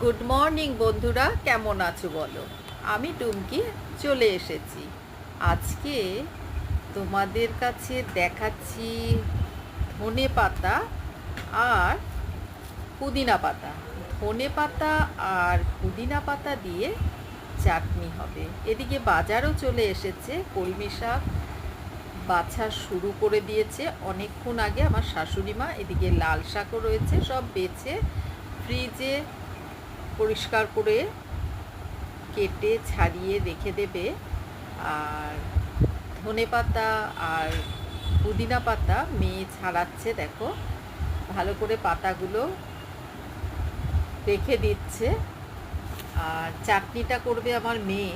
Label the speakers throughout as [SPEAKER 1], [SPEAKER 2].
[SPEAKER 1] Good morning বন্ধুরা, কেমন আছো বলো। আমি টুমকি চলে এসেছি। আজকে তোমাদের কাছে দেখাচ্ছি ধনে পাতা আর পুদিনা পাতা। ধনে পাতা আর পুদিনা পাতা দিয়ে চাটনি হবে। এদিকে বাজারও চলে এসেছে, কলমি শাক বাছা শুরু করে দিয়েছে অনেকক্ষণ আগে আমার শাশুড়ি মা। এদিকে লাল শাকও রয়েছে, সব বেছে ফ্রিজে পরিষ্কার করে কেটে ছাড়িয়ে রেখে দেবে। আর ধনেপাতা আর পুদিনা পাতা মেয়ে ছাড়াচ্ছে, দেখো ভালো করে পাতাগুলো রেখে দিচ্ছে। আর চাটনিটা করবে আমার মেয়ে,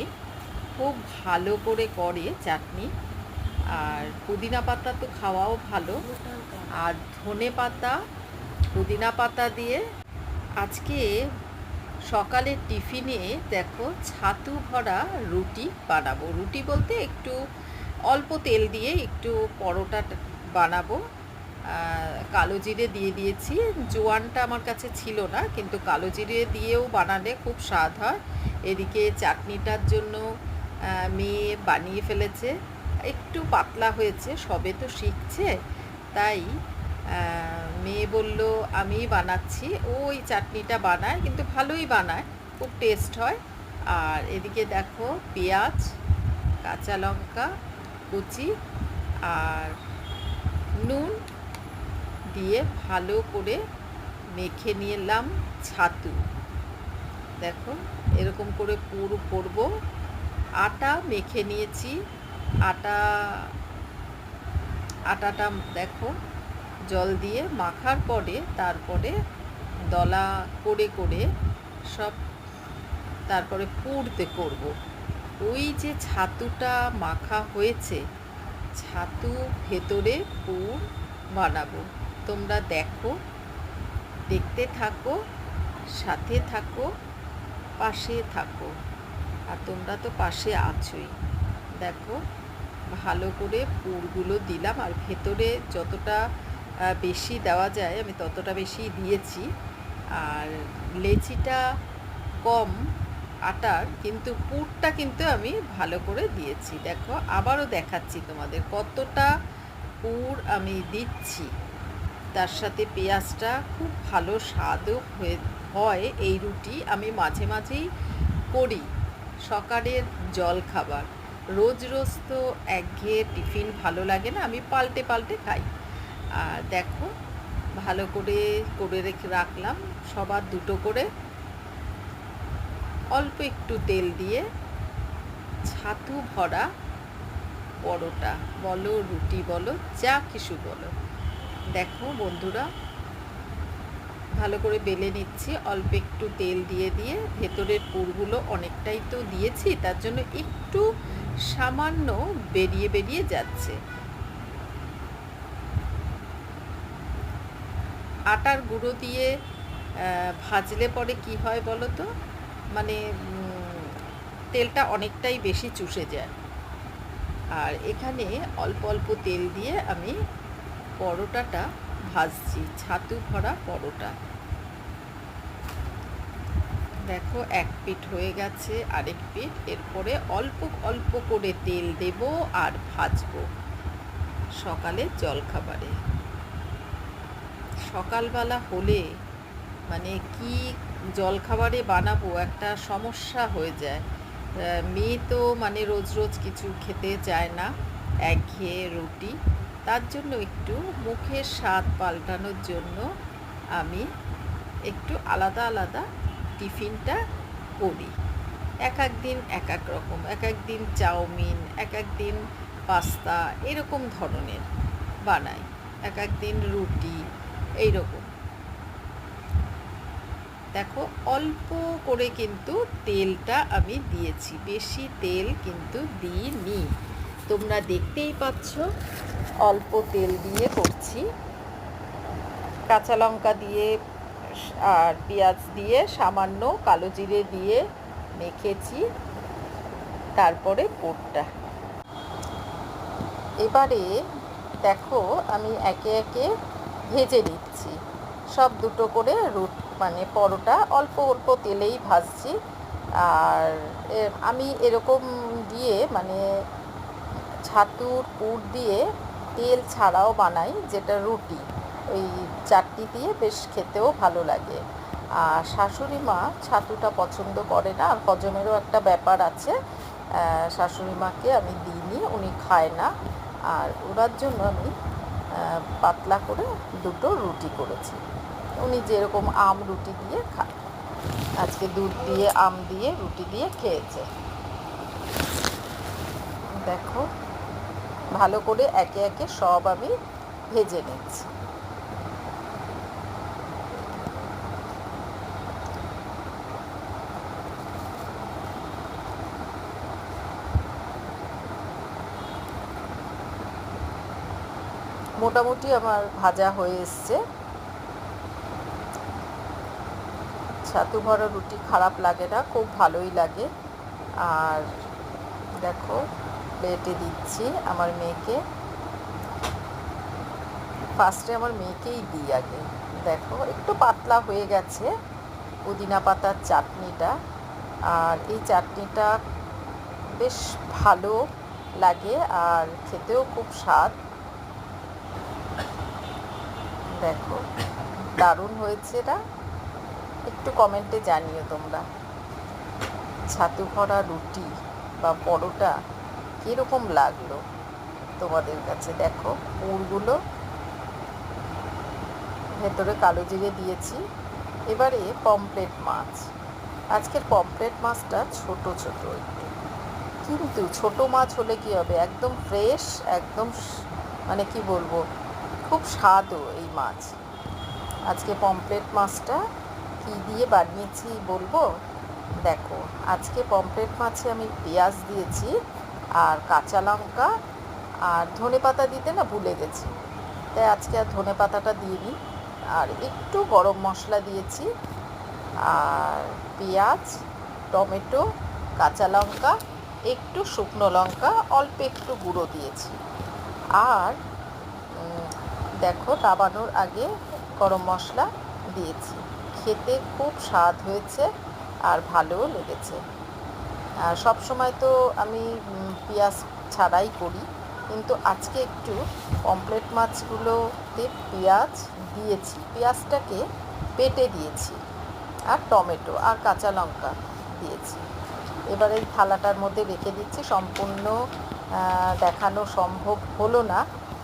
[SPEAKER 1] খুব ভালো করে করে চাটনি। আর পুদিনা পাতা তো খাওয়াও ভালো, আর ধনে পাতা পুদিনা পাতা দিয়ে আজকে সকালের টিফিনে দেখো ছাতু ভরা রুটি বানাবো। রুটি বলতে একটু অল্প তেল দিয়ে একটু পরোটা বানাবো। কালো জিরে দিয়ে দিয়েছি, জোয়ানটা আমার কাছে ছিল না, কিন্তু কালো জিরে দিয়েও বানালে খুব স্বাদ হয়। এদিকে চাটনিটার জন্য মেয়ে বানিয়ে ফেলেছে, একটু পাতলা হয়েছে, সবে তো শিখছে, তাই মেয়ে বলল আমি বানাচ্ছি। ওই চাটনিটা বানায়, কিন্তু ভালোই বানায়, খুব টেস্ট হয়। আর এদিকে দেখো পেঁয়াজ, কাঁচা লঙ্কা কুচি আর নুন দিয়ে ভালো করে মেখে নিলাম ছাতু। দেখো এরকম করে পুরো করব। আটা মেখে নিয়েছি, আটাটা দেখো জল দিয়ে মাখার পরে তারপরে দলা করে করে সব তারপরে পুরতে করব। ওই যে ছাতুটা মাখা হয়েছে, ছাতু ভেতরে পুর বানাবো। তোমরা দেখো, দেখতে থাকো, সাথে থাকো, পাশে থাকো। আর তোমরা তো পাশে আছোই। দেখো ভালো করে পুরগুলো দিলাম, আর ভেতরে যতটা বেশি দেওয়া যায় আমি ততটা বেশি দিয়েছি। আর লেচিটা কম আটার, কিন্তু পুরটা কিন্তু আমি ভালো করে দিয়েছি। দেখো আবারও দেখাচ্ছি তোমাদের কতটা পুর আমি দিচ্ছি। তার সাথে পেঁয়াজটা খুব ভালো স্বাদও হয়। এই রুটি আমি মাঝে মাঝেই করি, সকালের জল খাবার। রোজ রোজ তো একঘেয়ে টিফিন ভালো লাগে না, আমি পাল্টে পাল্টে খাই। আর দেখো ভালো করে করে রেখে রাখলাম সবার দুটো করে। অল্প একটু তেল দিয়ে ছাতু ভরা পরোটা বলো, রুটি বলো, যা কিছু বলো। দেখো বন্ধুরা ভালো করে বেলে নিচ্ছি, অল্প একটু তেল দিয়ে দিয়ে। ভেতরের পুরগুলো অনেকটাই তো দিয়েছি, তার জন্য একটু সামান্য বেরিয়ে বেরিয়ে যাচ্ছে। আটার গুঁড়ো দিয়ে ভাজলে পরে কি হয় বলো তো, মানে তেলটা অনেকটাই বেশি চুষে যায়। আর এখানে অল্প অল্প তেল দিয়ে আমি পরোটাটা ভাজছি, ছাতু ভরা পরোটা। দেখো এক পিঠ হয়ে গেছে, আরেক পিঠ। এরপরে অল্প অল্প করে তেল দেব আর ভাজবো সকালের জলখাবারে। সকালবেলা হলে মানে কি জলখাবারে বানাবো একটা সমস্যা হয়ে যায়। মেয়ে তো মানে রোজ রোজ কিছু খেতে চায় না, একঘেয়ে রুটি। তার জন্য একটু মুখের স্বাদ পাল্টানোর জন্য আমি একটু আলাদা আলাদা টিফিনটা করি। এক এক দিন এক এক রকম, এক এক দিন চাউমিন, এক এক দিন পাস্তা, এরকম ধরনের বানাই, এক এক দিন রুটি, এইরকম। দেখো অল্প করে কিন্তু তেলটা আমি দিয়েছি, বেশি তেল কিন্তু দিইনি। তোমরা দেখতেই পাচ্ছ অল্প তেল দিয়ে করছি। কাঁচা লঙ্কা দিয়ে আর পেঁয়াজ দিয়ে সামান্য কালো জিরে দিয়ে মেখেছি, তারপরে পুরটা। এবারে দেখো আমি একে একে ভেজে নিচ্ছি সব দুটো করে মানে পরোটা অল্প অল্প তেলেই ভাজছি। আর আমি এরকম দিয়ে মানে ছাতুর পুর দিয়ে তেল ছাড়াও বানাই, যেটা রুটি ওই চাটনি দিয়ে বেশ খেতেও ভালো লাগে। আর শাশুড়ি মা ছাতুটা পছন্দ করে না, আর হজমেরও একটা ব্যাপার আছে। শাশুড়ি মাকে আমি দিইনি, উনি খায় না। আর ওনার জন্য আমি পাতলা করে দুটো রুটি করেছি। উনি যেরকম আম রুটি দিয়ে খায়, আজকে দুধ দিয়ে আম দিয়ে রুটি দিয়ে খেয়েছে। দেখো, ভালো করে একে একে সব আমি ভেজে নিচ্ছি। মোটামুটি আমার ভাজা হয়ে এসছে। ছাতু ভরা রুটি খারাপ লাগে না, খুব ভালোই লাগে। আর দেখো, প্লেটে দিচ্ছি আমার মেয়েকে। ফার্স্টে আমার মেয়েকেই দিই আগে। দেখো, একটু পাতলা হয়ে গেছে পুদিনা পাতার চাটনিটা। আর এই চাটনিটা বেশ ভালো লাগে আর খেতেও খুব স্বাদ। দেখো, দারুণ হয়েছে না? একটু কমেন্টে জানিও তোমরা, ছাতু ভরা রুটি বা পরোটা কীরকম লাগলো তোমাদের কাছে। দেখো, পুরগুলো ভেতরে কালো জিরে দিয়েছি। এবারে পমফ্রেট মাছ। আজকের পমফ্রেট মাছটা ছোট ছোট একটু, কিন্তু ছোট মাছ হলে কী হবে, একদম ফ্রেশ, একদম মানে কি বলবো, খুব স্বাদও এই মাছ। আজকে পমফ্রেট মাছটা কী দিয়ে বানিয়েছি বলবো। দেখো, আজকে পমফ্রেট মাছে আমি পেঁয়াজ দিয়েছি আর কাঁচা লঙ্কা আর ধনেপাতা দিতে না ভুলে গেছি, তাই আজকে আর ধনেপাতাটা দিইনি। আর একটু গরম মশলা দিয়েছি, আর পেঁয়াজ, টমেটো, কাঁচা লঙ্কা, একটু শুকনো লঙ্কা, অল্প একটু গুঁড়ো দিয়েছি। আর দেখো, নামানোর আগে গরম মশলা দিয়েছি। খেতে খুব স্বাদ হয়েছে আর ভালোও লেগেছে। সব সময় তো আমি পেঁয়াজ ছাড়াই করি, কিন্তু আজকে একটু পমফ্রেট মাছগুলোতে পেঁয়াজ দিয়েছি, পেঁয়াজটাকে বেটে দিয়েছি, আর টমেটো আর কাঁচা লঙ্কা দিয়েছি। এবার এই থালাটার মধ্যে রেখে দিচ্ছি। সম্পূর্ণ দেখানো সম্ভব হলো না,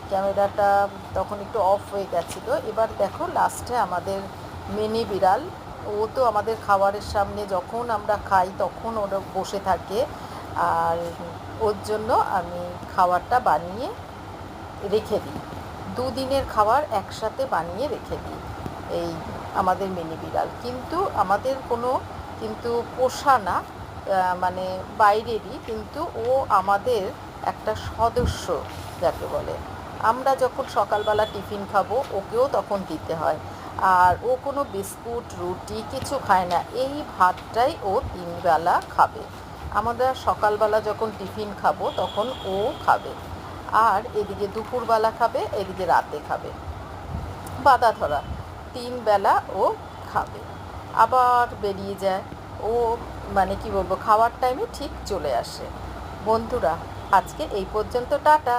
[SPEAKER 1] ক্যামেরাটা তখন একটু অফ হয়ে গেছিলো। এবার দেখো, লাস্টে আমাদের মিনি বিড়াল, ও তো আমাদের খাবারের সামনে যখন আমরা খাই তখন ওরা বসে থাকে। আর ওর জন্য আমি খাবারটা বানিয়ে রেখে দিই, দুদিনের খাবার একসাথে বানিয়ে রেখে দিই। এই আমাদের মিনি বিড়াল কিন্তু আমাদের কোনো পোষা না, মানে বাইরেরই, কিন্তু ও আমাদের একটা সদস্য যাকে বলে। আমরা যখন সকালবেলা টিফিন খাবো ওকেও তখন দিতে হয়। আর ও কোনো বিস্কুট রুটি কিছু খায় না, এই ভাতটাই ও 3 বেলা খাবে। আমরা সকালবেলা যখন টিফিন খাবো তখন ও খাবে, আর এদিকে দুপুরবেলা খাবে, এদিকে রাতে খাবে, বাঁধা ধরা 3 বেলা ও খাবে। আবার বেরিয়ে যায় ও, মানে কি বলবো, খাওয়ার টাইমে ঠিক চলে আসে। বন্ধুরা, আজকে এই পর্যন্ত, টাটা।